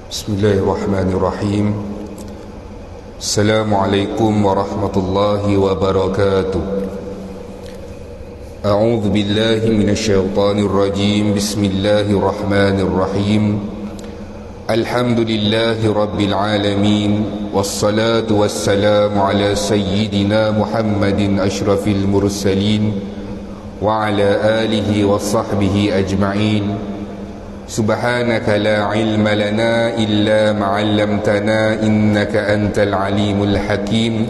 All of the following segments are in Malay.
Bismillahirrahmanirrahim. Assalamualaikum warahmatullahi wabarakatuh. A'udzu billahi minasyaitonir rajim. Bismillahirrahmanirrahim. Alhamdulillahi rabbil alamin. Wassalatu wassalamu ala sayyidina Muhammadin asyrafil mursalin wa ala alihi wa sahbihi ajma'in. Subhanaka la ilma lana illa ma 'allamtana innaka antal alimul hakim.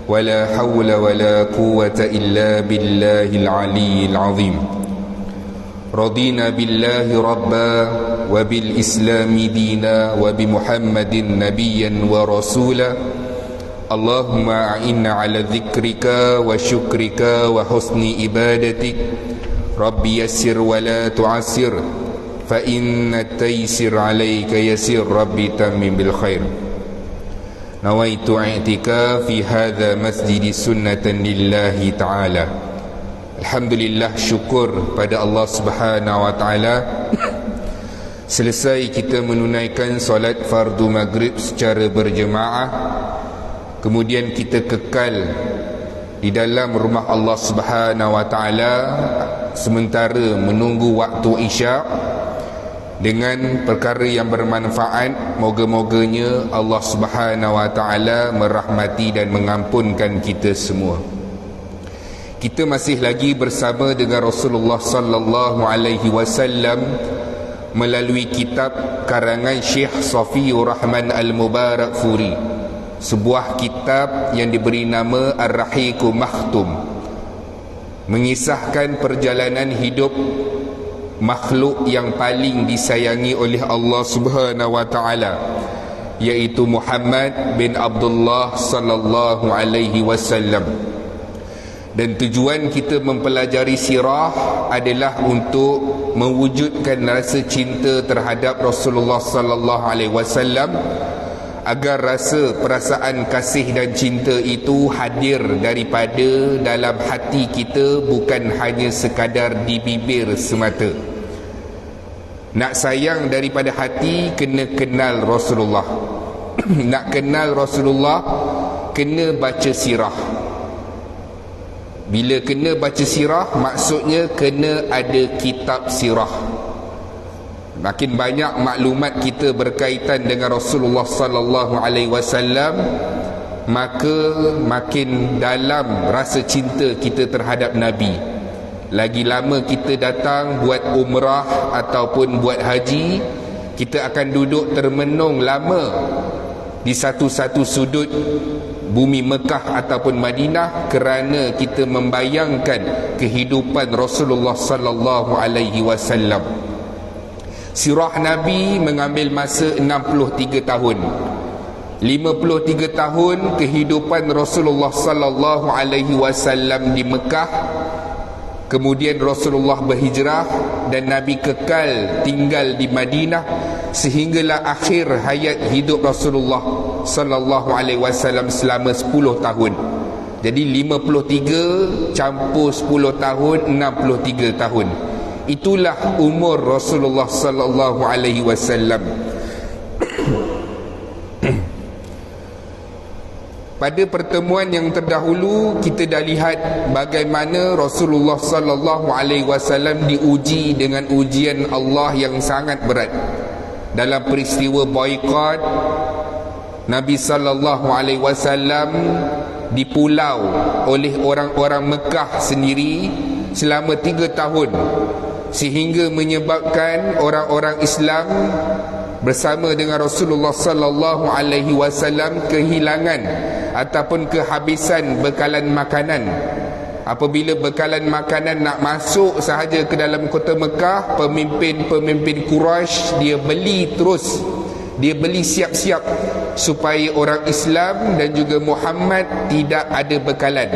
Wala hawla wala quwwata illa billahil aliyyil azim. Radina billahi rabba wa bil islami dina wa bi Muhammadin nabiyyan wa rasula. Allahumma a'inna ala dhikrika wa syukrika wa husni ibadatik. Rabbi yassir wa la tu'assir fa inna taysir alayka yasir. Rabbi tammim bil khair. Nawaitu i'tikaf fi hadha masjid sunnatan lillahi ta'ala. Alhamdulillah, syukur pada Allah Subhanahu wa ta'ala. Selesai kita menunaikan solat fardu maghrib secara berjemaah, kemudian kita kekal di dalam rumah Allah Subhanahu wa ta'ala sementara menunggu waktu isyak dengan perkara yang bermanfaat. Moga-moganya Allah Subhanahu wa ta'ala merahmati dan mengampunkan kita semua. Kita masih lagi bersama dengan Rasulullah sallallahu alaihi wasallam melalui kitab karangan Syekh Safiur Rahman Al-Mubarakfuri, sebuah kitab yang diberi nama Ar-Rahiqul Makhtum, mengisahkan perjalanan hidup makhluk yang paling disayangi oleh Allah Subhanahu wa ta'ala, iaitu Muhammad bin Abdullah sallallahu alaihi wasallam. Dan tujuan kita mempelajari sirah adalah untuk mewujudkan rasa cinta terhadap Rasulullah sallallahu alaihi wasallam, agar rasa perasaan kasih dan cinta itu hadir daripada dalam hati kita, bukan hanya sekadar di bibir semata. Nak sayang daripada hati, kena kenal Rasulullah. Nak kenal Rasulullah, kena baca sirah. Bila kena baca sirah, maksudnya kena ada kitab sirah. Makin banyak maklumat kita berkaitan dengan Rasulullah sallallahu alaihi wasallam, maka makin dalam rasa cinta kita terhadap Nabi. Lagi lama kita datang buat umrah ataupun buat haji, kita akan duduk termenung lama di satu-satu sudut bumi Mekah ataupun Madinah, kerana kita membayangkan kehidupan Rasulullah sallallahu alaihi wasallam. Sirah Nabi mengambil masa 63 tahun. 53 tahun kehidupan Rasulullah sallallahu alaihi wasallam di Mekah. Kemudian Rasulullah berhijrah dan Nabi kekal tinggal di Madinah sehinggalah akhir hayat hidup Rasulullah sallallahu alaihi wasallam selama 10 tahun. Jadi 53 campur 10 tahun, 63 tahun. Itulah umur Rasulullah sallallahu alaihi wasallam. Pada pertemuan yang terdahulu kita dah lihat bagaimana Rasulullah sallallahu alaihi wasallam diuji dengan ujian Allah yang sangat berat. Dalam peristiwa boikot, Nabi sallallahu alaihi wasallam dipulau oleh orang-orang Mekah sendiri selama 3 tahun, sehingga menyebabkan orang-orang Islam bersama dengan Rasulullah sallallahu alaihi wasallam kehilangan ataupun kehabisan bekalan makanan. Apabila bekalan makanan nak masuk sahaja ke dalam kota Mekah, pemimpin-pemimpin Quraisy dia beli terus, dia beli siap-siap supaya orang Islam dan juga Muhammad tidak ada bekalan,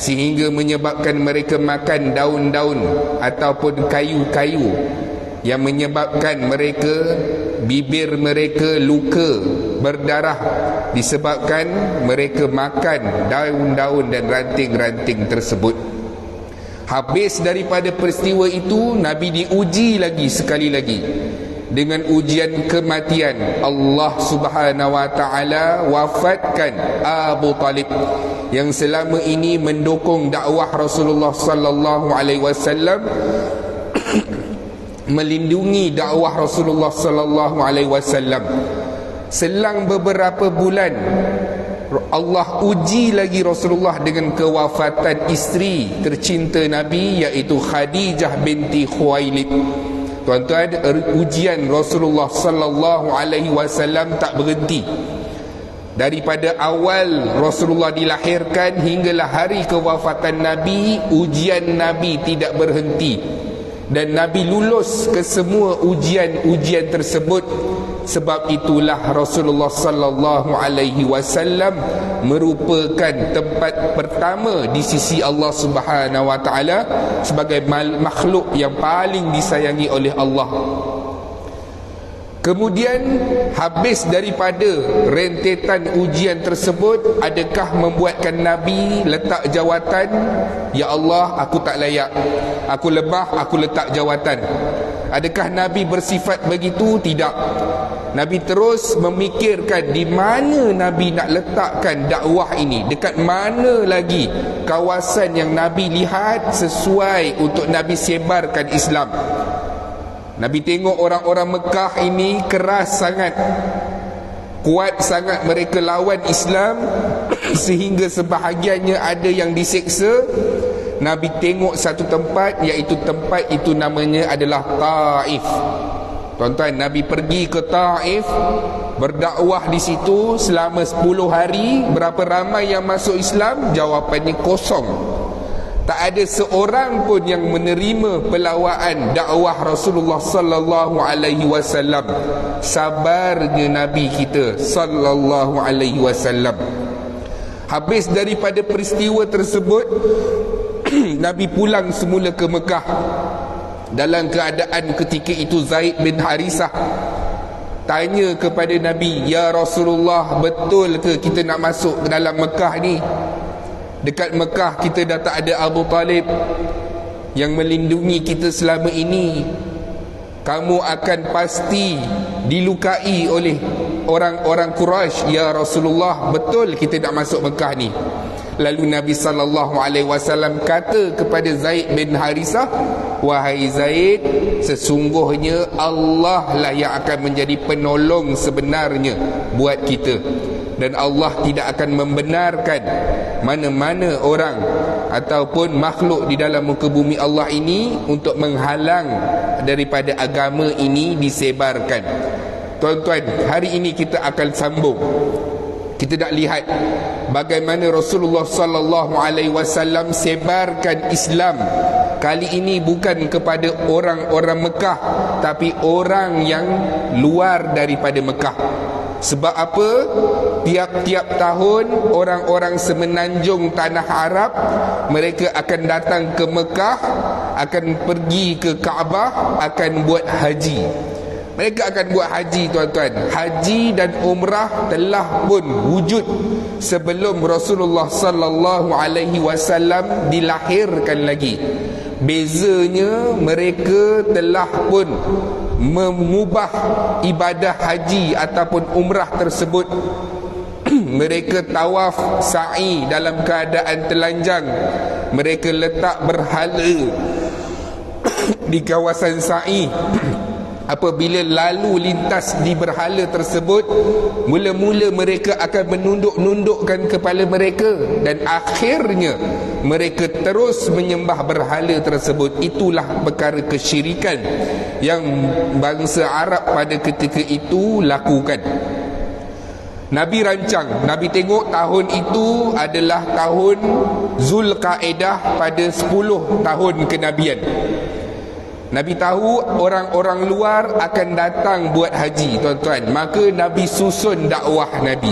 sehingga menyebabkan mereka makan daun-daun ataupun kayu-kayu yang menyebabkan mereka, bibir mereka luka, berdarah, disebabkan mereka makan daun-daun dan ranting-ranting tersebut. Habis daripada peristiwa itu, Nabi diuji lagi sekali lagi. dengan ujian kematian, Allah Subhanahu wa taala wafatkan Abu Talib yang selama ini mendukung dakwah Rasulullah sallallahu alaihi wasallam, melindungi dakwah Rasulullah sallallahu alaihi wasallam. Selang beberapa bulan Allah uji lagi Rasulullah dengan kewafatan isteri tercinta Nabi, iaitu Khadijah binti Khuwailid. Tuan-tuan, ujian Rasulullah sallallahu alaihi wasallam tak berhenti. Daripada awal Rasulullah dilahirkan hinggalah hari kewafatan Nabi, ujian Nabi tidak berhenti. Dan Nabi lulus ke semua ujian-ujian tersebut. Sebab itulah Rasulullah sallallahu alaihi wasallam merupakan tempat pertama di sisi Allah Subhanahu wa taala sebagai makhluk yang paling disayangi oleh Allah. Kemudian habis daripada rentetan ujian tersebut, adakah membuatkan Nabi letak jawatan, ya Allah, aku tak layak, aku lemah, aku letak jawatan? Adakah Nabi bersifat begitu? Tidak. Nabi terus memikirkan di mana Nabi nak letakkan dakwah ini, dekat mana lagi kawasan yang Nabi lihat sesuai untuk Nabi sebarkan Islam. Nabi tengok orang-orang Mekah ini keras sangat, kuat sangat mereka lawan Islam, sehingga sebahagiannya ada yang diseksa. Nabi tengok satu tempat, iaitu tempat itu namanya adalah Taif. Tuan-tuan, Nabi pergi ke Taif, berdakwah di situ selama 10 hari. Berapa ramai yang masuk Islam? Jawapannya kosong. Tak ada seorang pun yang menerima pelawaan dakwah Rasulullah sallallahu alaihi wasallam. Sabarnya Nabi kita sallallahu alaihi wasallam. Habis daripada peristiwa tersebut, Nabi pulang semula ke Mekah. Dalam keadaan ketika itu Zaid bin Harisah tanya kepada Nabi, ya Rasulullah, betul ke kita nak masuk ke dalam Mekah ni? Dekat Mekah kita dah tak ada Abu Talib yang melindungi kita selama ini. Kamu akan pasti dilukai oleh orang-orang Quraisy. Ya Rasulullah, betul kita nak masuk Mekah ni? Lalu Nabi sallallahu alaihi wasallam kata kepada Zaid bin Harisah, wahai Zaid, sesungguhnya Allah lah yang akan menjadi penolong sebenarnya buat kita. Dan Allah tidak akan membenarkan mana-mana orang ataupun makhluk di dalam muka bumi Allah ini untuk menghalang daripada agama ini disebarkan. Tuan-tuan, hari ini kita akan sambung. Kita nak lihat bagaimana Rasulullah sallallahu alaihi wasallam sebarkan Islam. Kali ini bukan kepada orang-orang Mekah, tapi orang yang luar daripada Mekah. Sebab apa? Tiap-tiap tahun orang-orang semenanjung tanah Arab, mereka akan datang ke Mekah, akan pergi ke Kaabah, akan buat haji. Mereka akan buat haji, tuan-tuan. Haji dan umrah telah pun wujud sebelum Rasulullah sallallahu alaihi wasallam dilahirkan lagi. Bezanya mereka telah pun mengubah ibadah haji ataupun umrah tersebut. Mereka tawaf sa'i dalam keadaan telanjang. Mereka letak berhala di kawasan sa'i. Apabila lalu lintas di berhala tersebut, mula-mula mereka akan menunduk-nundukkan kepala mereka, dan akhirnya mereka terus menyembah berhala tersebut. Itulah perkara kesyirikan yang bangsa Arab pada ketika itu lakukan. Nabi rancang, Nabi tengok tahun itu adalah tahun Zulqaedah pada 10 tahun kenabian. Nabi tahu orang-orang luar akan datang buat haji, tuan-tuan. Maka Nabi susun dakwah Nabi.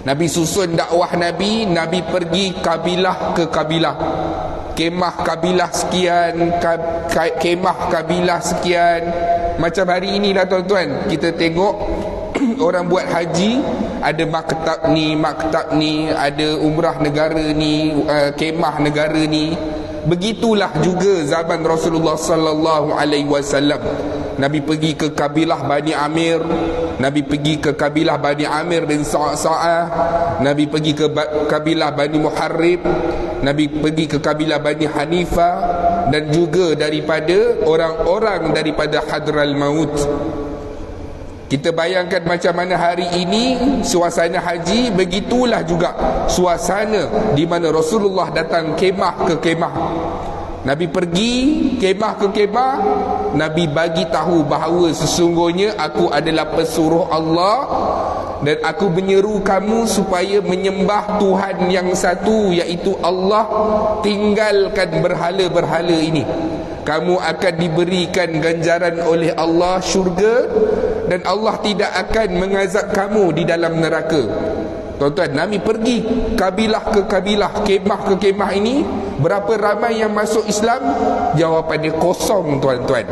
Nabi susun dakwah Nabi. Nabi pergi kabilah ke kabilah. Kemah kabilah sekian, kemah kabilah sekian. Macam hari inilah, tuan-tuan, kita tengok orang buat haji, ada maktab ni, ada umrah negara ni, kemah negara ni. Begitulah juga zaman Rasulullah sallallahu alaihi wasallam. Nabi pergi ke kabilah Bani Amir, Nabi pergi ke kabilah Bani Amir bin Sa'ah, Nabi pergi ke kabilah Bani Muharrib, Nabi pergi ke kabilah Bani Hanifah, dan juga daripada orang-orang daripada Hadral Maut. Kita bayangkan macam mana hari ini suasana haji, begitulah juga suasana di mana Rasulullah datang kemah ke kemah. Nabi pergi kemah ke kemah, Nabi bagi tahu bahawa sesungguhnya aku adalah pesuruh Allah dan aku menyeru kamu supaya menyembah Tuhan yang satu, iaitu Allah. Tinggalkan berhala-berhala ini, kamu akan diberikan ganjaran oleh Allah syurga, dan Allah tidak akan mengazab kamu di dalam neraka. Tuan-tuan, Nabi pergi kabilah ke kabilah, kemah ke kemah ini. Berapa ramai yang masuk Islam? Jawapannya kosong, tuan-tuan.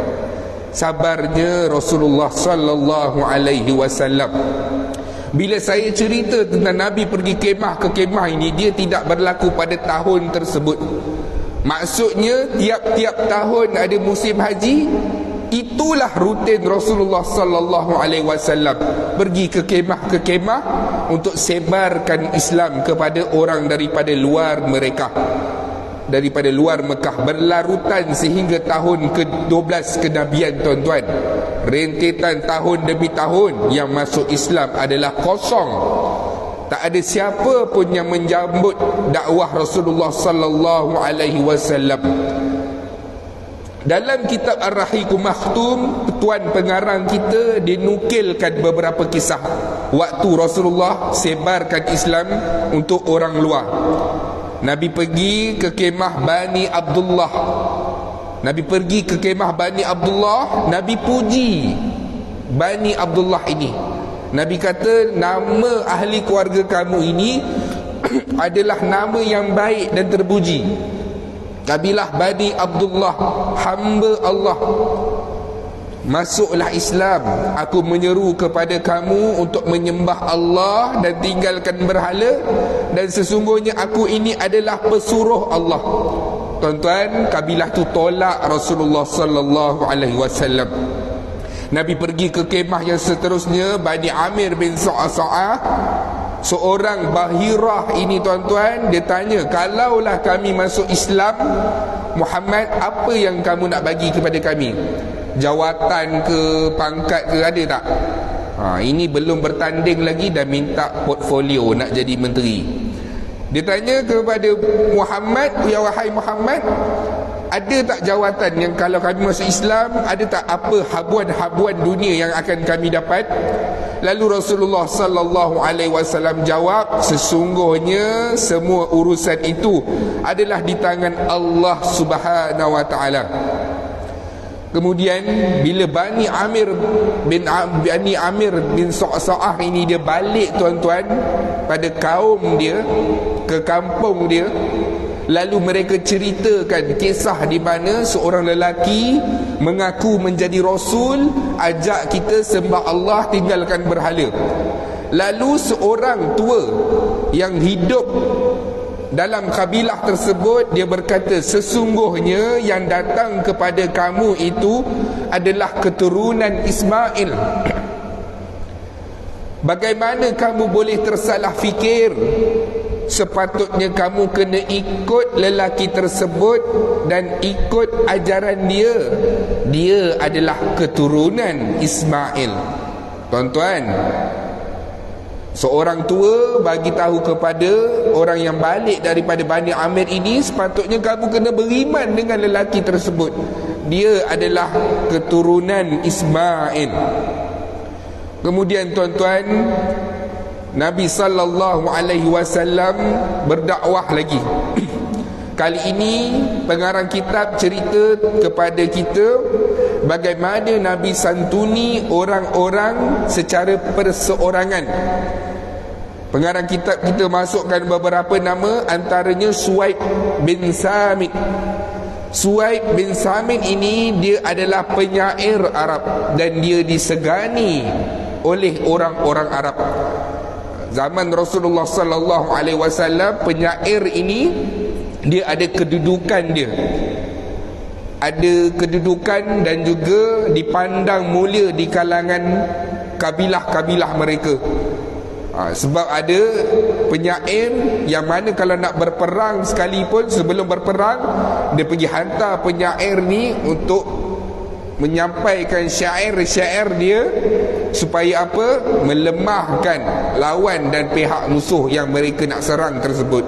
Sabarnya Rasulullah sallallahu alaihi wasallam. Bila saya cerita tentang Nabi pergi kemah ke kemah ini, dia tidak berlaku pada tahun tersebut. Maksudnya tiap-tiap tahun ada musim haji. Itulah rutin Rasulullah sallallahu alaihi wasallam, pergi ke kemah untuk sebarkan Islam kepada orang daripada luar mereka, daripada luar Mekah, berlarutan sehingga tahun ke-12 kenabian, tuan-tuan. Rentetan tahun demi tahun yang masuk Islam adalah kosong. Tak ada siapa pun yang menjambut dakwah Rasulullah sallallahu alaihi wasallam. Dalam kitab Ar-Rahiqul Makhtum, tuan pengarang kita dinukilkan beberapa kisah waktu Rasulullah sebarkan Islam untuk orang luar. Nabi pergi ke kemah Bani Abdullah. Nabi pergi ke kemah Bani Abdullah, Nabi puji Bani Abdullah ini. Nabi kata, nama ahli keluarga kamu ini adalah nama yang baik dan terpuji. Kabilah Bani Abdullah, hamba Allah, masuklah Islam. Aku menyeru kepada kamu untuk menyembah Allah dan tinggalkan berhala, dan sesungguhnya aku ini adalah pesuruh Allah. Tuan-tuan, kabilah tu tolak Rasulullah sallallahu alaihi wasallam. Nabi pergi ke kemah yang seterusnya, Bani Amir bin Sa'ah. Seorang Bahirah ini, tuan-tuan, dia tanya, kalaulah kami masuk Islam, Muhammad, apa yang kamu nak bagi kepada kami? Jawatan ke, pangkat ke, ada tak? Ini belum bertanding lagi dah minta portfolio nak jadi menteri. Dia tanya kepada Muhammad, ya wahai Muhammad, ada tak jawatan yang kalau kami masuk Islam, ada tak apa habuan-habuan dunia yang akan kami dapat? Lalu Rasulullah sallallahu alaihi wasallam jawab, sesungguhnya semua urusan itu adalah di tangan Allah Subhanahu wa taala. Kemudian bila Bani Amir bin Sa'ah ini dia balik, tuan-tuan, pada kaum dia, ke kampung dia, lalu mereka ceritakan kisah di mana seorang lelaki mengaku menjadi Rasul, ajak kita sembah Allah, tinggalkan berhala. Lalu seorang tua yang hidup dalam kabilah tersebut, dia berkata, sesungguhnya yang datang kepada kamu itu adalah keturunan Ismail. Bagaimana kamu boleh tersalah fikir? Sepatutnya kamu kena ikut lelaki tersebut dan ikut ajaran dia. Dia adalah keturunan Ismail. Tuan-tuan, seorang tua bagi tahu kepada orang yang balik daripada Bani Amir ini, sepatutnya kamu kena beriman dengan lelaki tersebut. Dia adalah keturunan Ismail. Kemudian, tuan-tuan, Nabi sallallahu alaihi wasallam berdakwah lagi. Kali ini pengarang kitab cerita kepada kita bagaimana Nabi santuni orang-orang secara perseorangan. Pengarang kitab kita masukkan beberapa nama, antaranya Suhaib bin Samit. Suhaib bin Samit ini dia adalah penyair Arab dan dia disegani oleh orang-orang Arab. Zaman Rasulullah sallallahu alaihi wasallam, penyair ini dia ada kedudukan dia. ada kedudukan dan juga dipandang mulia di kalangan kabilah-kabilah mereka. Sebab ada penyair yang mana kalau nak berperang sekalipun, sebelum berperang dia pergi hantar penyair ni untuk menyampaikan syair-syair dia supaya apa? Melemahkan lawan dan pihak musuh yang mereka nak serang tersebut.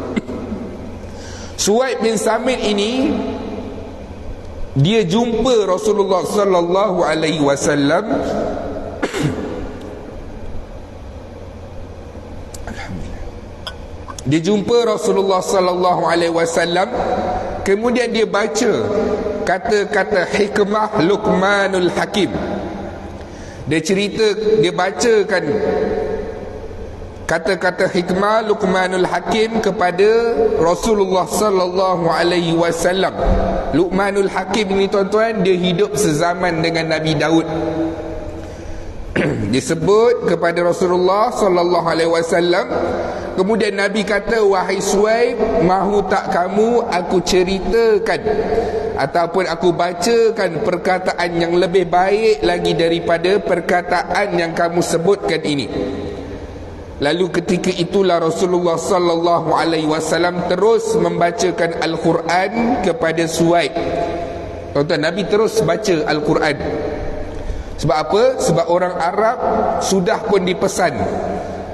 Suhaib bin Samit ini dia jumpa Rasulullah sallallahu alaihi wasallam. Dia jumpa Rasulullah sallallahu alaihi wasallam, kemudian dia baca kata-kata hikmah Luqmanul Hakim. Dia cerita, dia bacakan kata-kata hikmah Luqmanul Hakim kepada Rasulullah sallallahu alaihi wasallam. Luqmanul Hakim ini tuan-tuan, dia hidup sezaman dengan Nabi Daud. Disebut kepada Rasulullah sallallahu alaihi wasallam. Kemudian Nabi kata, wahai Suhaib, mahu tak kamu aku ceritakan ataupun aku bacakan perkataan yang lebih baik lagi daripada perkataan yang kamu sebutkan ini. Lalu ketika itulah Rasulullah sallallahu alaihi wasallam terus membacakan Al-Quran kepada Suhaib. Tuan-tuan, Nabi terus baca Al-Quran. Sebab apa? Sebab orang Arab sudah pun dipesan,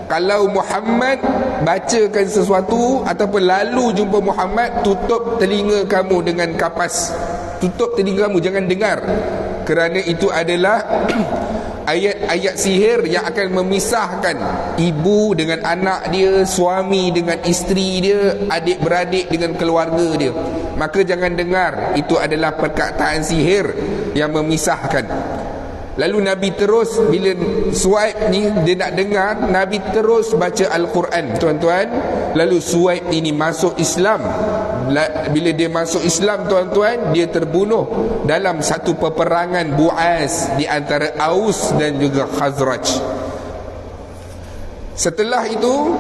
kalau Muhammad bacakan sesuatu ataupun lalu jumpa Muhammad, tutup telinga kamu dengan kapas. Tutup telinga kamu, jangan dengar. Kerana itu adalah ayat-ayat sihir yang akan memisahkan ibu dengan anak dia, suami dengan isteri dia, adik-beradik dengan keluarga dia. Maka jangan dengar, itu adalah perkataan sihir yang memisahkan. Lalu Nabi terus, bila Suhaib ni dia nak dengar, Nabi terus baca Al-Quran, tuan-tuan. Lalu Suhaib ini masuk Islam. Bila dia masuk Islam, tuan-tuan, dia terbunuh dalam satu peperangan Bu'az di antara Aus dan juga Khazraj. Setelah itu,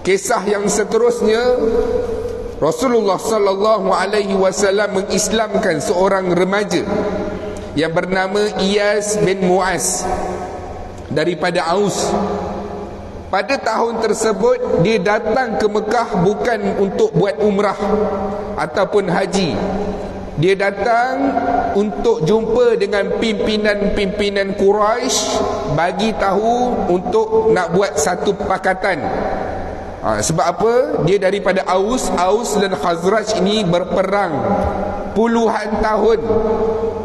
kisah yang seterusnya, Rasulullah sallallahu alaihi wasallam mengislamkan seorang remaja yang bernama Iyas bin Mu'az daripada Aus. Pada tahun tersebut dia datang ke Mekah bukan untuk buat umrah ataupun haji. Dia datang untuk jumpa dengan pimpinan-pimpinan Quraisy, bagi tahu untuk nak buat satu pakatan. Sebab apa? Dia daripada Aus. Aus dan Khazraj ini berperang puluhan tahun.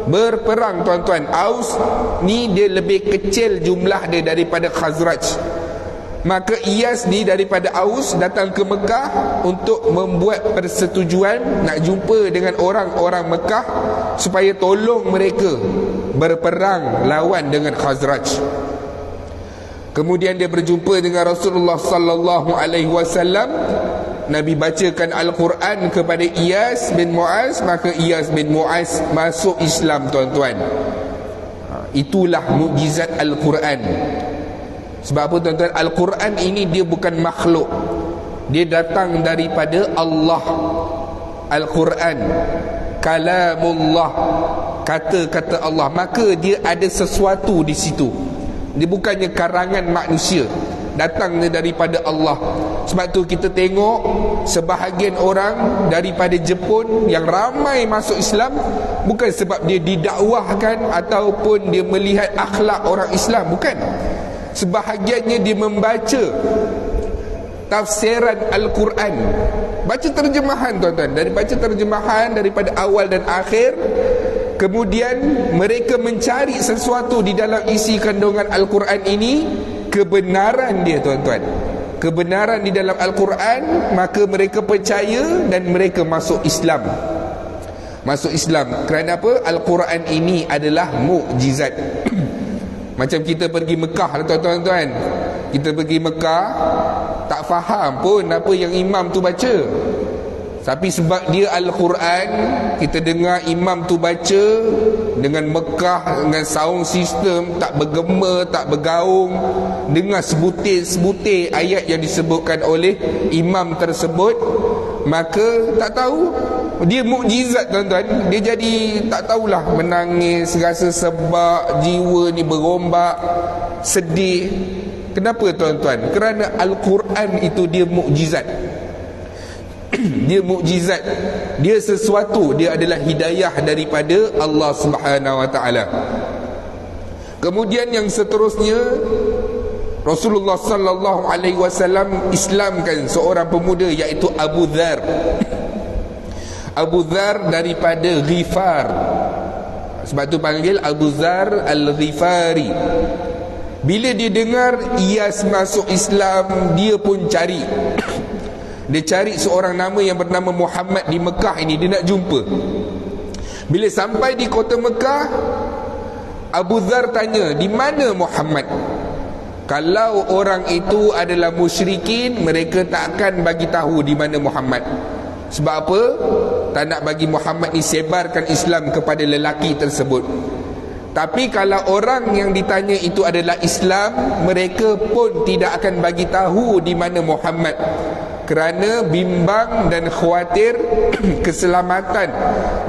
Berperang, tuan-tuan. Aus ni dia lebih kecil jumlah dia daripada Khazraj. Maka Iyas ni daripada Aus datang ke Mekah untuk membuat persetujuan nak jumpa dengan orang-orang Mekah supaya tolong mereka berperang lawan dengan Khazraj. Kemudian dia berjumpa dengan Rasulullah sallallahu alaihi wasallam. Nabi bacakan Al-Quran kepada Iyas bin Mu'az, maka Iyas bin Mu'az masuk Islam, tuan-tuan. Itulah mukjizat Al-Quran. Sebab apa, tuan-tuan? Al-Quran ini dia bukan makhluk. Dia datang daripada Allah. Al-Quran kalamullah, kata-kata Allah. Maka dia ada sesuatu di situ. Dia bukannya karangan manusia, datangnya daripada Allah. Sebab tu kita tengok sebahagian orang daripada Jepun yang ramai masuk Islam, bukan sebab dia didakwahkan ataupun dia melihat akhlak orang Islam, bukan. Sebahagiannya dia membaca tafsiran Al-Quran, baca terjemahan, tuan-tuan. Dari baca terjemahan daripada awal dan akhir. Kemudian mereka mencari sesuatu di dalam isi kandungan Al-Quran ini, kebenaran dia, tuan-tuan. Kebenaran di dalam Al-Quran, maka mereka percaya dan mereka masuk Islam. Masuk Islam. Kerana apa? Al-Quran ini adalah mukjizat. Macam kita pergi Mekah, tuan-tuan. Kita pergi Mekah, tak faham pun apa yang imam tu baca. Tapi sebab dia Al-Quran, kita dengar imam tu baca dengan Mekah, dengan sound system, tak bergema, tak bergaung. Dengar sebutir-sebutir ayat yang disebutkan oleh imam tersebut. Maka tak tahu Dia mukjizat tuan-tuan. Dia jadi tak tahulah, menangis, rasa sebab, jiwa ni berombak, sedih. Kenapa tuan-tuan? Kerana Al-Quran itu dia mukjizat. Dia mukjizat. Dia sesuatu, dia adalah hidayah daripada Allah Subhanahu Wa Taala. Kemudian yang seterusnya, Rasulullah sallallahu alaihi wasallam islamkan seorang pemuda iaitu Abu Dzar. Abu Dzar daripada Ghifar. Sebab tu panggil Abu Dzar Al-Ghifari. Bila dia dengar Iyas masuk Islam, dia pun cari. Dia cari seorang nama yang bernama Muhammad di Mekah ini, dia nak jumpa. Bila sampai di kota Mekah, Abu Dzar tanya, di mana Muhammad? Kalau orang itu adalah musyrikin, mereka tak akan bagi tahu di mana Muhammad. Sebab apa? Tak nak bagi Muhammad ni sebarkan Islam kepada lelaki tersebut. Tapi kalau orang yang ditanya itu adalah Islam, mereka pun tidak akan bagi tahu di mana Muhammad, kerana bimbang dan khawatir keselamatan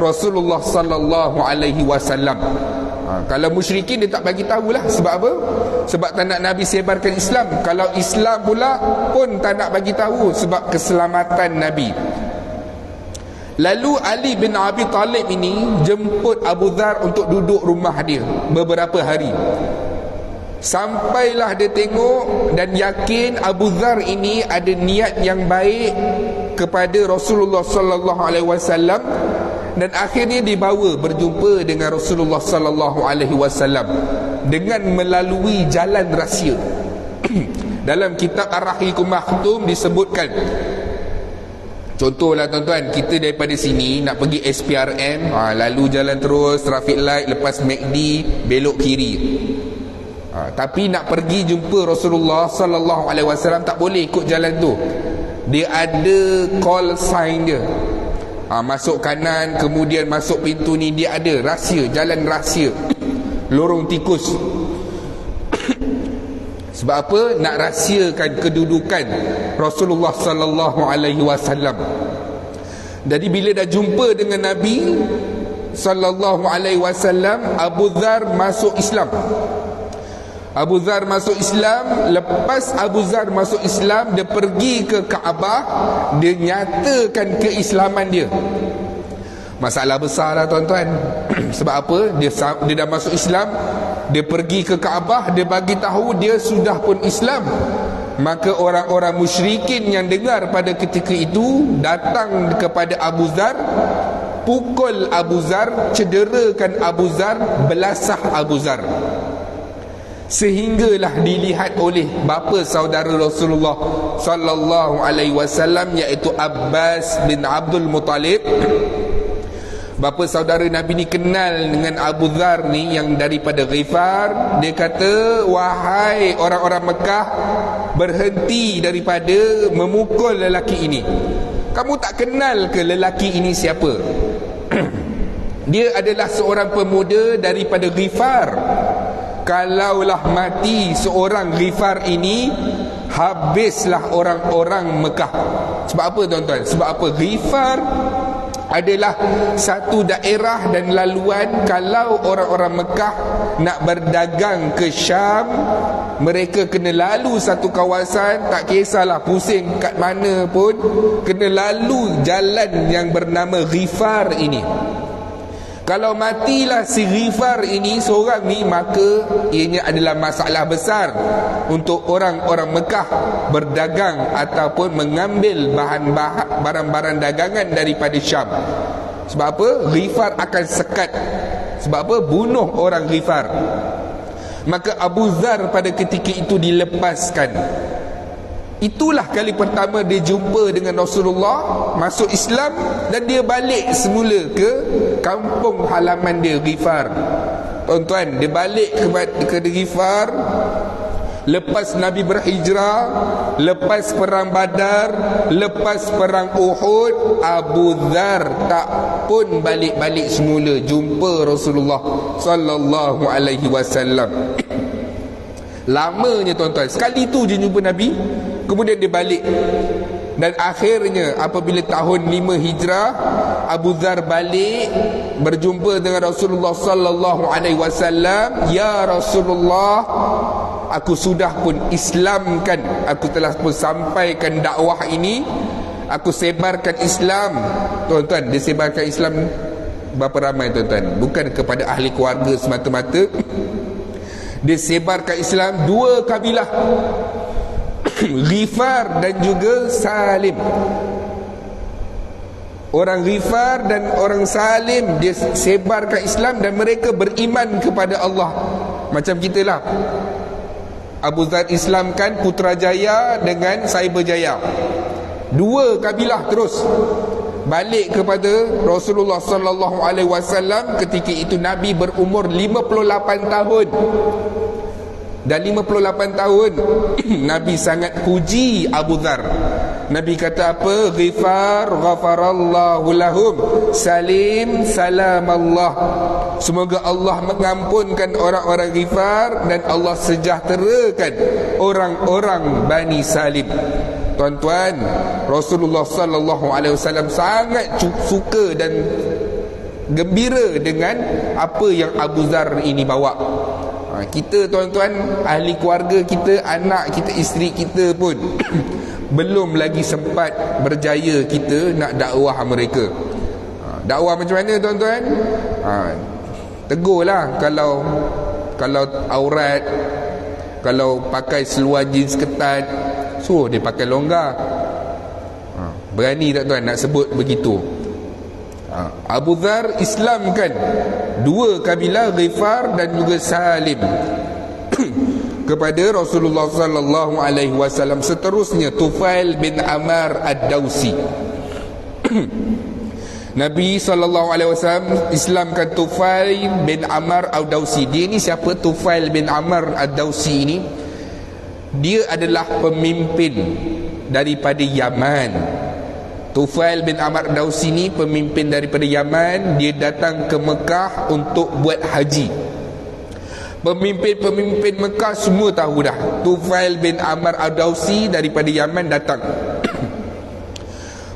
Rasulullah sallallahu alaihi wasallam. Kalau musyrikin dia tak bagi tahulah. Sebab apa? Sebab tak nak Nabi sebarkan Islam. Kalau Islam pula pun tak nak bagi tahu, sebab keselamatan Nabi. Lalu Ali bin Abi Talib ini jemput Abu Dzar untuk duduk rumah dia beberapa hari. Sampailah dia tengok dan yakin Abu Dzar ini ada niat yang baik kepada Rasulullah sallallahu alaihi wasallam, dan akhirnya dibawa berjumpa dengan Rasulullah sallallahu alaihi wasallam dengan melalui jalan rahsia. Dalam kitab Ar-Rahiqul Maktum disebutkan, contohlah tuan-tuan, kita daripada sini nak pergi SPRM, lalu jalan terus, traffic light, lepas McD, belok kiri. Tapi nak pergi jumpa Rasulullah sallallahu alaihi wasallam tak boleh ikut jalan tu. Dia ada call sign dia. Masuk kanan, kemudian masuk pintu ni, dia ada rahsia, jalan rahsia, lorong tikus. Sebab apa? Nak rahsiakan kedudukan Rasulullah sallallahu alaihi wasallam. Jadi bila dah jumpa dengan Nabi sallallahu alaihi wasallam, Abu Dzar masuk Islam. Abu Dzar masuk Islam. Lepas Abu Dzar masuk Islam, dia pergi ke Kaabah, dia nyatakan keislaman dia. Masalah besar lah tuan-tuan. Sebab apa? Dia dah masuk Islam, dia pergi ke Kaabah, dia bagi tahu dia sudah pun Islam. Maka orang-orang musyrikin yang dengar pada ketika itu datang kepada Abu Dzar, pukul Abu Dzar, cederakan Abu Dzar, belasah Abu Dzar. Sehinggalah dilihat oleh bapa saudara Rasulullah sallallahu alaihi wasallam, iaitu Abbas bin Abdul Muttalib. Bapa saudara Nabi ni kenal dengan Abu Dzar ni yang daripada Ghifar. Dia kata, wahai orang-orang Mekah, berhenti daripada memukul lelaki ini. Kamu tak kenal ke lelaki ini siapa? Dia adalah seorang pemuda daripada Ghifar. Kalaulah mati seorang Ghifar ini, habislah orang-orang Mekah. Sebab apa tuan-tuan? Sebab apa? Ghifar adalah satu daerah dan laluan. Kalau orang-orang Mekah nak berdagang ke Syam, mereka kena lalu satu kawasan, tak kisahlah pusing kat mana pun, kena lalu jalan yang bernama Ghifar ini. Kalau matilah si Ghifar ini seorang ni, maka ianya adalah masalah besar untuk orang-orang Mekah berdagang ataupun mengambil barang-barang dagangan daripada Syam. Sebab apa? Ghifar akan sekat. Sebab apa? Bunuh orang Ghifar. Maka Abu Dzar pada ketika itu dilepaskan. Itulah kali pertama dia jumpa dengan Rasulullah, masuk Islam, dan dia balik semula ke kampung halaman dia, Ghifar. Tuan-tuan, dia balik ke Ghifar lepas Nabi berhijrah, lepas perang Badar, lepas perang Uhud. Abu Dzar tak pun balik-balik semula jumpa Rasulullah sallallahu alaihi wasallam. Lamanya tuan-tuan, sekali tu je jumpa Nabi, kemudian dia balik. Dan akhirnya apabila tahun 5 Hijrah, Abu Dzar balik berjumpa dengan Rasulullah sallallahu alaihi wasallam. Ya Rasulullah, aku sudah pun Islamkan, aku telah pun sampaikan dakwah ini, aku sebarkan Islam. Tuan-tuan, dia sebarkan Islam berapa ramai tuan-tuan? Bukan kepada ahli keluarga semata-mata. Dia sebarkan Islam 2 kabilah, Ghifar dan juga Salim. Orang Ghifar dan orang Salim, dia sebarkan Islam dan mereka beriman kepada Allah. Macam kita lah, Abu Dzar Islamkan Putrajaya dengan Cyberjaya. 2 kabilah terus balik kepada Rasulullah sallallahu alaihi wasallam. Ketika itu Nabi berumur 58 tahun. Dan 58 tahun Nabi sangat puji Abu Dzar. Nabi kata apa? Ghifar ghafarallahu lahum, Salim salamallah. Semoga Allah mengampunkan orang-orang Ghifar dan Allah sejahterakan orang-orang Bani Salim. Tuan-tuan, Rasulullah sallallahu alaihi wasallam sangat suka dan gembira dengan apa yang Abu Dzar ini bawa. Kita tuan-tuan, ahli keluarga kita, anak kita, isteri kita pun belum lagi sempat berjaya kita nak dakwah mereka. Dakwah macam mana tuan-tuan? Tegurlah kalau aurat, kalau pakai seluar jeans ketat, suruh dia pakai longgar. Berani tak tuan nak sebut begitu? Abu Dzar Islamkan 2 kabilah, Ghifar dan juga Salim kepada Rasulullah sallallahu alaihi wasallam. Seterusnya Tufail bin Amr ad-Dausi. Nabi sallallahu alaihi wasallam Islamkan Tufail bin Amr ad-Dausi. Dia ni siapa? Tufail bin Amr ad-Dausi ini, dia adalah pemimpin daripada Yaman. Tufail bin Amr ad-Dausi ni pemimpin daripada Yaman. Dia datang ke Mekah untuk buat haji. Pemimpin-pemimpin Mekah semua tahu dah Tufail bin Amr ad-Dausi daripada Yaman datang.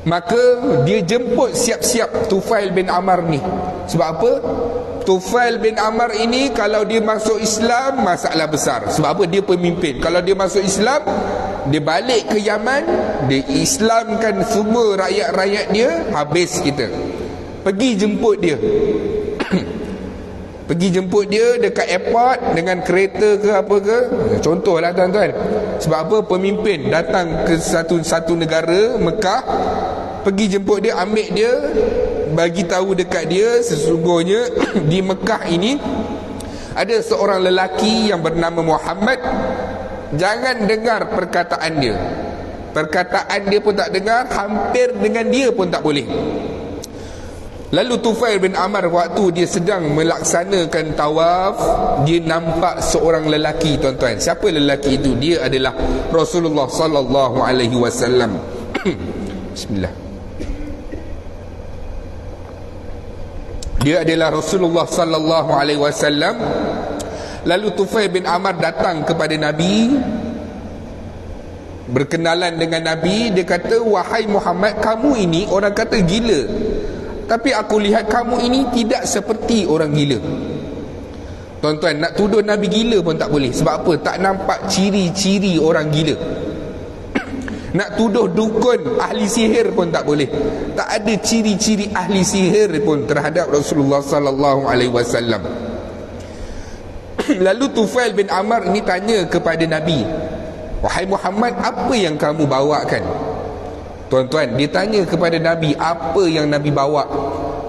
Maka dia jemput siap-siap Tufail bin Amr ni. Sebab apa? Tufail bin Amr ini kalau dia masuk Islam, masalah besar. Sebab apa? Dia pemimpin. Kalau dia masuk Islam, dia balik ke Yaman, dia Islamkan semua rakyat-rakyat dia, habis kita. Pergi jemput dia. Pergi jemput dia dekat airport dengan kereta ke apa ke. Contohlah tuan-tuan. Sebab apa? Pemimpin datang ke satu negara, Mekah, pergi jemput dia, ambil dia, bagi tahu dekat dia sesungguhnya di Mekah ini ada seorang lelaki yang bernama Muhammad. Jangan dengar perkataan dia. Perkataan dia pun tak dengar, hampir dengan dia pun tak boleh. Lalu Tufail bin Amr waktu dia sedang melaksanakan tawaf, dia nampak seorang lelaki tuan-tuan. Siapa lelaki itu? Dia adalah Rasulullah sallallahu alaihi wasallam. Bismillah. Dia adalah Rasulullah sallallahu alaihi wasallam. Lalu Tufail bin Amr datang kepada Nabi, berkenalan dengan Nabi. Dia kata, wahai Muhammad, kamu ini orang kata gila, tapi aku lihat kamu ini tidak seperti orang gila. Tuan-tuan, nak tuduh Nabi gila pun tak boleh. Sebab apa? Tak nampak ciri-ciri orang gila. Nak tuduh dukun, ahli sihir pun tak boleh. Tak ada ciri-ciri ahli sihir pun terhadap Rasulullah sallallahu alaihi wasallam. Lalu Tufail bin Amr ini tanya kepada Nabi, wahai Muhammad, apa yang kamu bawakan? Tuan-tuan, dia tanya kepada Nabi apa yang Nabi bawa.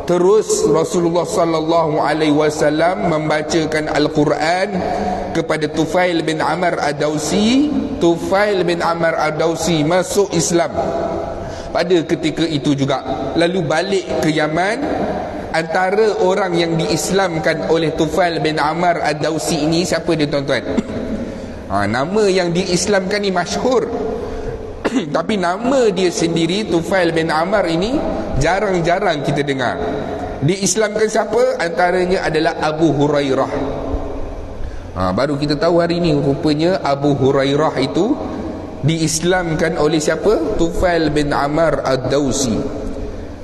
Terus Rasulullah sallallahu alaihi wasallam membacakan Al-Quran kepada Tufail bin Amr ad-Dausi. Tufail bin Amr ad-Dausi masuk Islam pada ketika itu juga. Lalu balik ke Yaman. Antara orang yang diislamkan oleh Tufail bin Amr ad-Dausi ini, siapa dia tuan-tuan? Nama yang diislamkan ni masyhur. Tapi nama dia sendiri, Tufail bin Amr ini, jarang-jarang kita dengar. Diislamkan siapa? Antaranya adalah Abu Hurairah. Baru kita tahu hari ini rupanya Abu Hurairah itu diislamkan oleh siapa? Tufail bin Amr ad-Dawsi.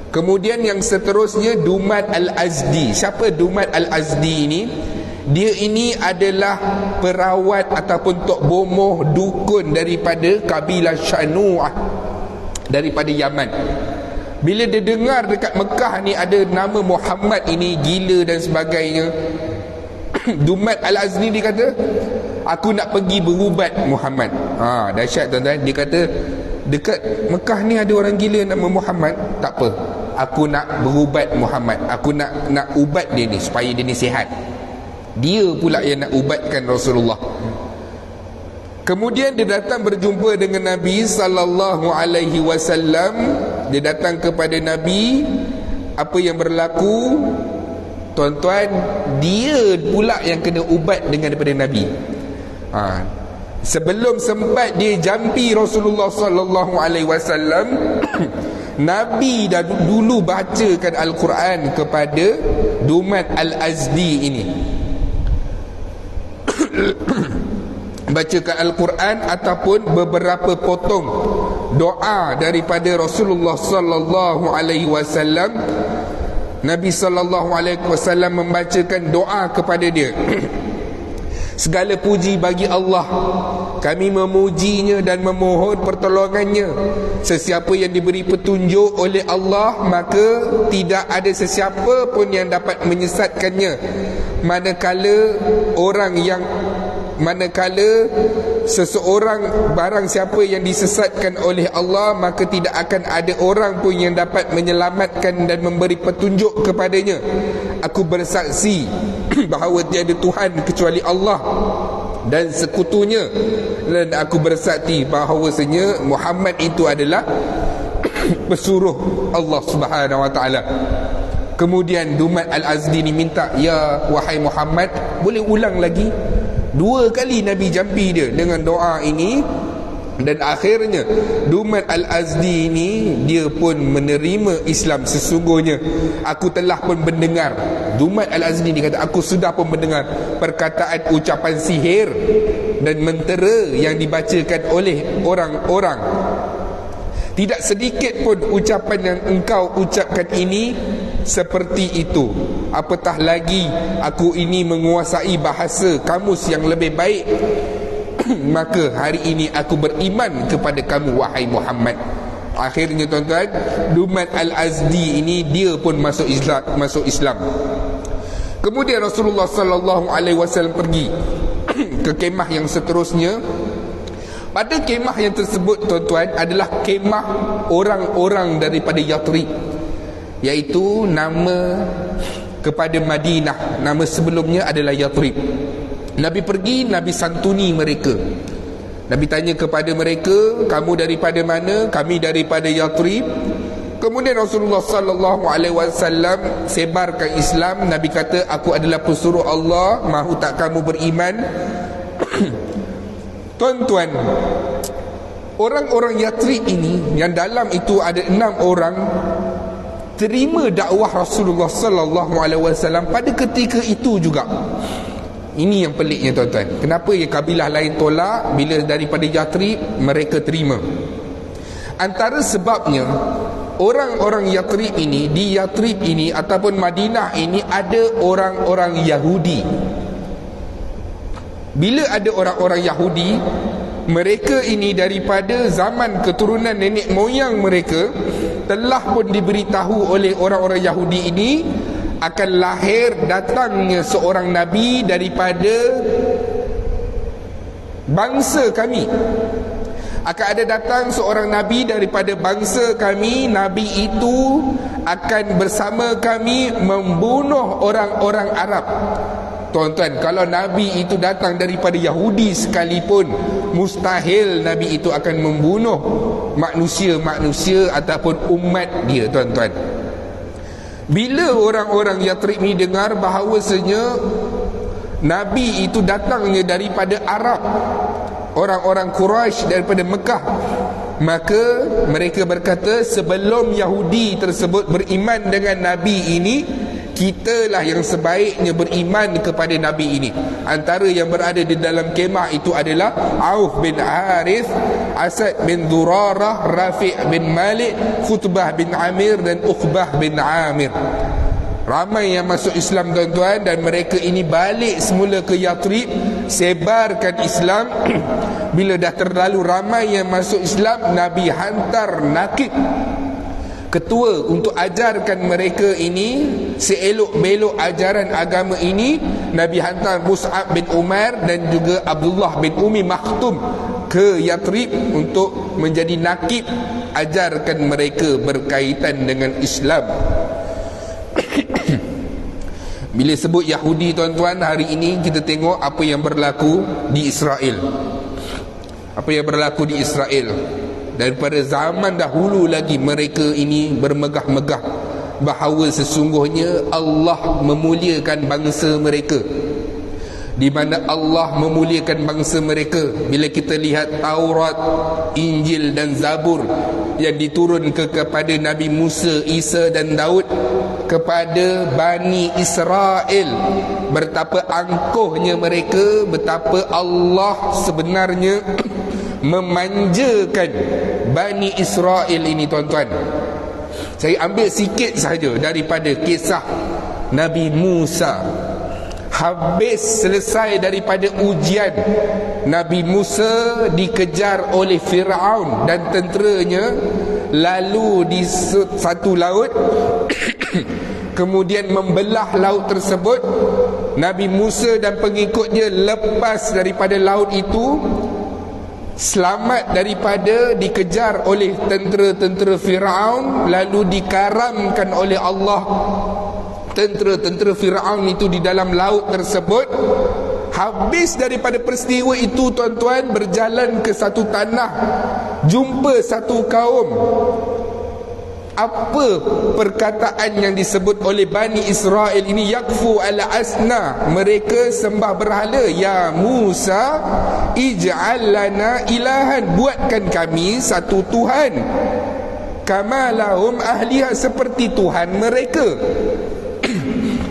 Kemudian yang seterusnya Dumad al-Azdi. Siapa Dumad al-Azdi ini? Dia ini adalah perawat ataupun tok bomoh dukun daripada kabilah Syanu'ah, daripada Yaman. Bila dia dengar dekat Mekah ni ada nama Muhammad ini gila dan sebagainya, Dumad al-Azdi dia kata, aku nak pergi berubat Muhammad. Dahsyat tuan-tuan. Dia kata dekat Mekah ni ada orang gila nama Muhammad. Tak apa, aku nak berubat Muhammad. Aku nak ubat dia ni supaya dia ni sihat. Dia pula yang nak ubatkan Rasulullah. Kemudian dia datang berjumpa dengan Nabi sallallahu alaihi wasallam. Dia datang kepada Nabi. Apa yang berlaku? Tuan-tuan, dia pula yang kena ubat dengan daripada Nabi. Sebelum sempat dia jampi Rasulullah sallallahu alaihi wasallam, Nabi dah dulu bacakan Al-Quran kepada Dumad al-Azdi ini. Bacakan Al-Quran ataupun beberapa potong doa daripada Rasulullah sallallahu alaihi wasallam. Nabi sallallahu alaihi wasallam membacakan doa kepada dia. Segala puji bagi Allah, kami memujinya dan memohon pertolongannya. Sesiapa yang diberi petunjuk oleh Allah, maka tidak ada sesiapa pun yang dapat menyesatkannya. Manakala seseorang barang siapa yang disesatkan oleh Allah, maka tidak akan ada orang pun yang dapat menyelamatkan dan memberi petunjuk kepadanya. Aku bersaksi bahawa tiada Tuhan kecuali Allah dan sekutunya, dan aku bersaksi bahawasanya Muhammad itu adalah pesuruh Allah Subhanahu wa taala. Kemudian Dumad al-Azdi ni minta, ya wahai Muhammad, boleh ulang lagi? 2 kali Nabi jampi dia dengan doa ini. Dan akhirnya Dumad al-Azdi ini dia pun menerima Islam. Sesungguhnya aku telah pun mendengar, Dumad al-Azdi ni kata, aku sudah pun mendengar perkataan ucapan sihir dan mentera yang dibacakan oleh orang-orang. Tidak sedikit pun ucapan yang engkau ucapkan ini seperti itu. Apatah lagi aku ini menguasai bahasa kamus yang lebih baik. Maka hari ini aku beriman kepada kamu wahai Muhammad. Akhirnya tuan-tuan, Dumad al-Azdi ini dia pun masuk Islam. Kemudian Rasulullah sallallahu alaihi wasallam pergi ke kemah yang seterusnya. Pada kemah yang tersebut tuan-tuan adalah kemah orang-orang daripada Yathrib, iaitu nama kepada Madinah. Nama sebelumnya adalah Yathrib. Nabi pergi, Nabi santuni mereka. Nabi tanya kepada mereka, kamu daripada mana? Kami daripada Yathrib. Kemudian Rasulullah sallallahu alaihi wasallam sebarkan Islam. Nabi kata, aku adalah pesuruh Allah, mahu tak kamu beriman? Tuan-tuan, orang-orang Yathrib ini, yang dalam itu ada 6 orang, terima dakwah Rasulullah sallallahu alaihi wasallam pada ketika itu juga. Ini yang peliknya tuan-tuan. Kenapa ya kabilah lain tolak, bila daripada Yathrib mereka terima? Antara sebabnya, orang-orang Yathrib ini, di Yathrib ini ataupun Madinah ini ada orang-orang Yahudi. Bila ada orang-orang Yahudi, mereka ini daripada zaman keturunan nenek moyang mereka telah pun diberitahu oleh orang-orang Yahudi ini akan lahir datangnya seorang Nabi daripada bangsa kami. Akan ada datang seorang Nabi daripada bangsa kami. Nabi itu akan bersama kami membunuh orang-orang Arab. Tuan-tuan, kalau Nabi itu datang daripada Yahudi sekalipun, mustahil Nabi itu akan membunuh manusia-manusia ataupun umat dia, tuan-tuan. Bila orang-orang Yathrib ni dengar bahawasanya Nabi itu datangnya daripada Arab, orang-orang Quraisy daripada Mekah, maka mereka berkata, sebelum Yahudi tersebut beriman dengan Nabi ini, Kitalah yang sebaiknya beriman kepada Nabi ini. Antara yang berada di dalam kemah itu adalah Auf bin Harith, Asad bin Durarah, Rafi' bin Malik, Khutbah bin Amir dan Uqbah bin Amir. Ramai yang masuk Islam tuan-tuan, dan mereka ini balik semula ke Yathrib, sebarkan Islam. Bila dah terlalu ramai yang masuk Islam, Nabi hantar nakib, ketua, untuk ajarkan mereka ini seelok-belok ajaran agama ini. Nabi hantar Mus'ab bin Umar dan juga Abdullah bin Umi Maktum ke Yathrib untuk menjadi nakib, ajarkan mereka berkaitan dengan Islam. Bila sebut Yahudi tuan-tuan, hari ini kita tengok apa yang berlaku di Israel. Apa yang berlaku di Israel. Daripada zaman dahulu lagi mereka ini bermegah-megah bahawa sesungguhnya Allah memuliakan bangsa mereka. Di mana Allah memuliakan bangsa mereka, bila kita lihat Taurat, Injil dan Zabur yang diturun kepada Nabi Musa, Isa dan Daud kepada Bani Israel, betapa angkuhnya mereka, betapa Allah sebenarnya memanjakan Bani Israel ini tuan-tuan. Saya ambil sikit sahaja daripada kisah Nabi Musa. Habis selesai daripada ujian, Nabi Musa dikejar oleh Fir'aun dan tenteranya, lalu di satu laut kemudian membelah laut tersebut. Nabi Musa dan pengikutnya lepas daripada laut itu, selamat daripada dikejar oleh tentera-tentera Fir'aun, lalu dikaramkan oleh Allah tentera-tentera Fir'aun itu di dalam laut tersebut. Habis daripada peristiwa itu tuan-tuan, berjalan ke satu tanah, jumpa satu kaum. Apa perkataan yang disebut oleh Bani Israel ini? Yakfu ala asna, mereka sembah berhala. Ya Musa, ij'al lana ilahan, buatkan kami satu Tuhan, kama lahum ahliha, seperti Tuhan mereka.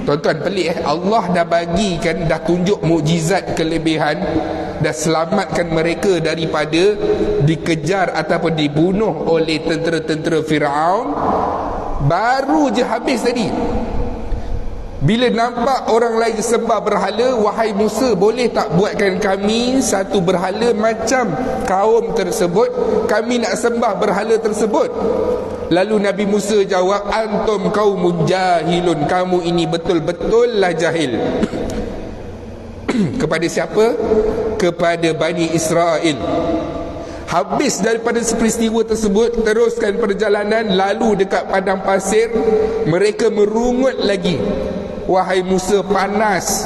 Tuan-tuan, pelik Allah dah bagikan, dah tunjuk mukjizat kelebihan, dah selamatkan mereka daripada dikejar ataupun dibunuh oleh tentera-tentera Fir'aun. Baru je habis tadi, bila nampak orang lain sembah berhala, wahai Musa, boleh tak buatkan kami satu berhala macam kaum tersebut, kami nak sembah berhala tersebut. Lalu Nabi Musa jawab, antum qaumun jahilun, kamu ini betul-betul lah jahil. Kepada siapa? Kepada Bani Israel. Habis daripada peristiwa tersebut, teruskan perjalanan, lalu dekat padang pasir, mereka merungut lagi. Wahai Musa, panas,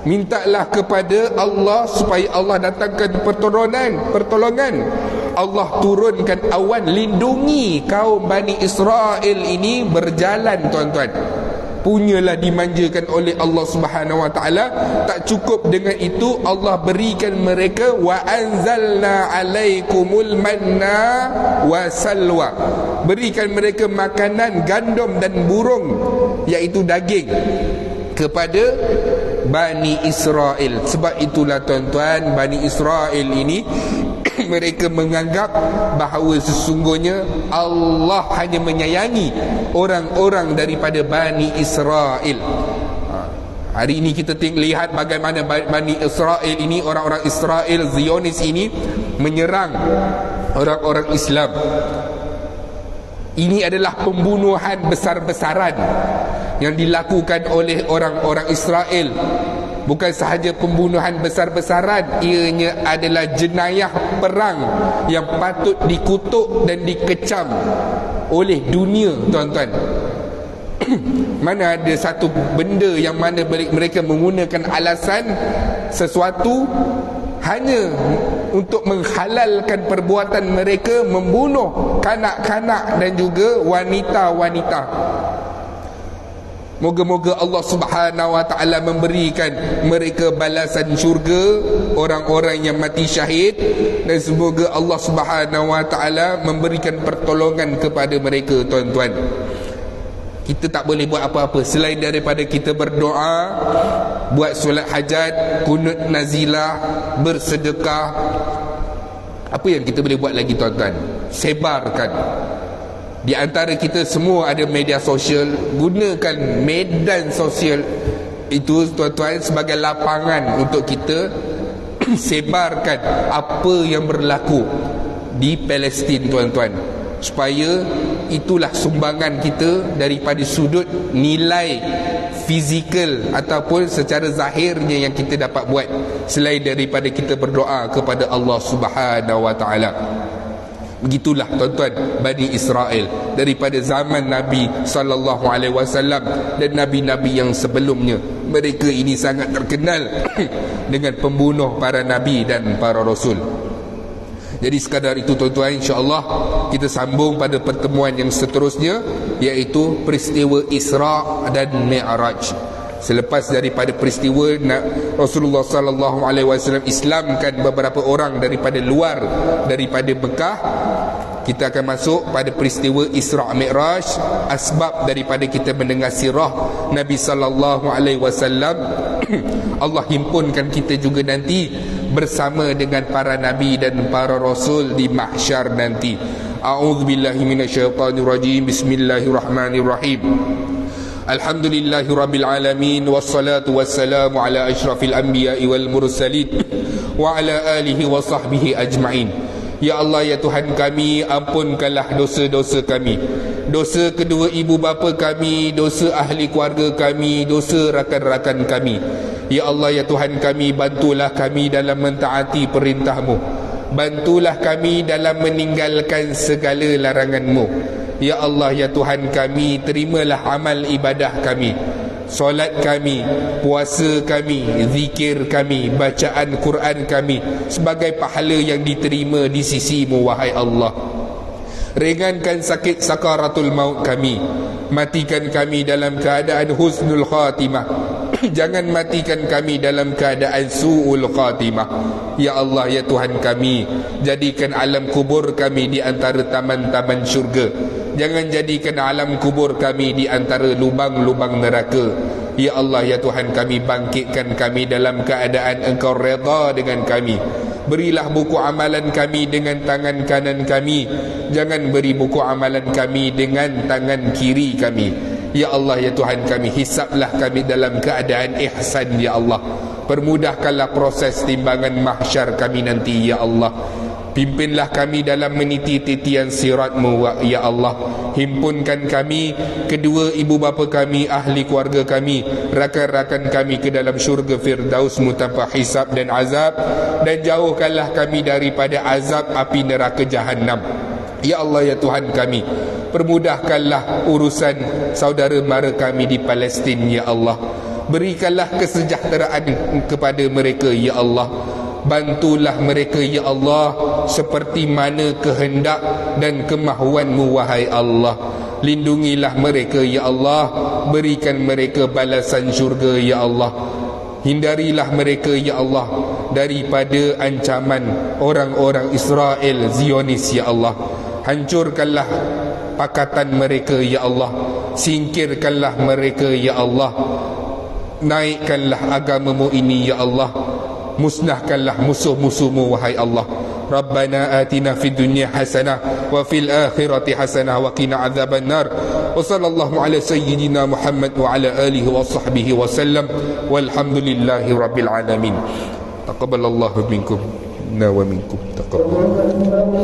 mintalah kepada Allah supaya Allah datangkan pertolongan. Allah turunkan awan, lindungi kaum Bani Israel ini berjalan tuan-tuan. Punyalah dimanjakan oleh Allah Subhanahu wa taala. Tak cukup dengan itu, Allah berikan mereka wa anzalna alaikumul manna wa salwa, berikan mereka makanan gandum dan burung, iaitu daging, kepada Bani Israel. Sebab itulah tuan-tuan, Bani Israel ini mereka menganggap bahawa sesungguhnya Allah hanya menyayangi orang-orang daripada Bani Israel. Hari ini kita lihat bagaimana Bani Israel ini, orang-orang Israel Zionis ini menyerang orang-orang Islam. Ini adalah pembunuhan besar-besaran yang dilakukan oleh orang-orang Israel. Bukan sahaja pembunuhan besar-besaran, ianya adalah jenayah perang yang patut dikutuk dan dikecam oleh dunia tuan-tuan. Mana ada satu benda yang mana mereka menggunakan alasan sesuatu hanya untuk menghalalkan perbuatan mereka membunuh kanak-kanak dan juga wanita-wanita. Moga-moga Allah Subhanahu wa taala memberikan mereka balasan syurga, orang-orang yang mati syahid, dan semoga Allah Subhanahu wa taala memberikan pertolongan kepada mereka tuan-tuan. Kita tak boleh buat apa-apa selain daripada kita berdoa, buat solat hajat, kunut nazilah, bersedekah. Apa yang kita boleh buat lagi tuan-tuan? Sebarkan. Di antara kita semua ada media sosial. Gunakan medan sosial itu tuan-tuan sebagai lapangan untuk kita sebarkan apa yang berlaku di Palestin tuan-tuan, supaya itulah sumbangan kita daripada sudut nilai fizikal ataupun secara zahirnya yang kita dapat buat, selain daripada kita berdoa kepada Allah Subhanahu wa taala. Begitulah tuan-tuan Bani Israel daripada zaman Nabi sallallahu alaihi wasallam dan nabi-nabi yang sebelumnya. Mereka ini sangat terkenal dengan pembunuh para nabi dan para rasul. Jadi sekadar itu tuan-tuan, insya-Allah kita sambung pada pertemuan yang seterusnya, iaitu peristiwa Isra dan Mi'raj. Selepas daripada peristiwa Rasulullah sallallahu alaihi wasallam Islamkan beberapa orang daripada luar daripada Mekah, kita akan masuk pada peristiwa Isra Mi'raj. Asbab daripada kita mendengar sirah Nabi sallallahu alaihi wasallam, Allah himpunkan kita juga nanti bersama dengan para nabi dan para rasul di mahsyar nanti. A'udzubillahi minasyaitonirrajim. Bismillahirrahmanirrahim. Alhamdulillahi rabbil alamin, wassalatu wassalamu ala asyrafil anbiya'i wal mursalin wa ala alihi wa sahbihi ajma'in. Ya Allah, ya Tuhan kami, ampunkanlah dosa-dosa kami, dosa kedua ibu bapa kami, dosa ahli keluarga kami, dosa rakan-rakan kami. Ya Allah, ya Tuhan kami, bantulah kami dalam mentaati perintah-Mu, bantulah kami dalam meninggalkan segala larangan-Mu. Ya Allah, ya Tuhan kami, terimalah amal ibadah kami, solat kami, puasa kami, zikir kami, bacaan Quran kami sebagai pahala yang diterima di sisi-Mu, wahai Allah. Ringankan sakit sakaratul maut kami, matikan kami dalam keadaan husnul khatimah, jangan matikan kami dalam keadaan su'ul khatimah. Ya Allah, ya Tuhan kami, jadikan alam kubur kami di antara taman-taman syurga, jangan jadikan alam kubur kami di antara lubang-lubang neraka. Ya Allah, ya Tuhan kami, bangkitkan kami dalam keadaan Engkau redha dengan kami. Berilah buku amalan kami dengan tangan kanan kami, jangan beri buku amalan kami dengan tangan kiri kami. Ya Allah, ya Tuhan kami, hisablah kami dalam keadaan ihsan, ya Allah. Permudahkanlah proses timbangan mahsyar kami nanti, ya Allah. Pimpinlah kami dalam meniti titian sirat-Mu, ya Allah. Himpunkan kami, kedua ibu bapa kami, ahli keluarga kami, rakan-rakan kami ke dalam syurga Firdaus-Mu tanpa hisab dan azab, dan jauhkanlah kami daripada azab api neraka Jahannam. Ya Allah, ya Tuhan kami, permudahkanlah urusan saudara mara kami di Palestin, ya Allah. Berikanlah kesejahteraan kepada mereka, ya Allah. Bantulah mereka, ya Allah, seperti mana kehendak dan kemahuan-Mu, wahai Allah. Lindungilah mereka, ya Allah. Berikan mereka balasan syurga, ya Allah. Hindarilah mereka, ya Allah, daripada ancaman orang-orang Israel Zionis, ya Allah. Hancurkanlah pakatan mereka, ya Allah. Singkirkanlah mereka, ya Allah. Naikkanlah agama-Mu ini, ya Allah. Musnahkanlah musuh-musuh-Mu, wahai Allah. Rabbana atina fid dunya hasanah wa fil akhirati hasanah wa qina adzaban nar. Wa sallallahu ala sayyidina Muhammad wa ala alihi wa sahbihi wa sallam. Walhamdulillahi rabbil alamin. Taqabbalallahu minkum wa minkum. Taqabbal.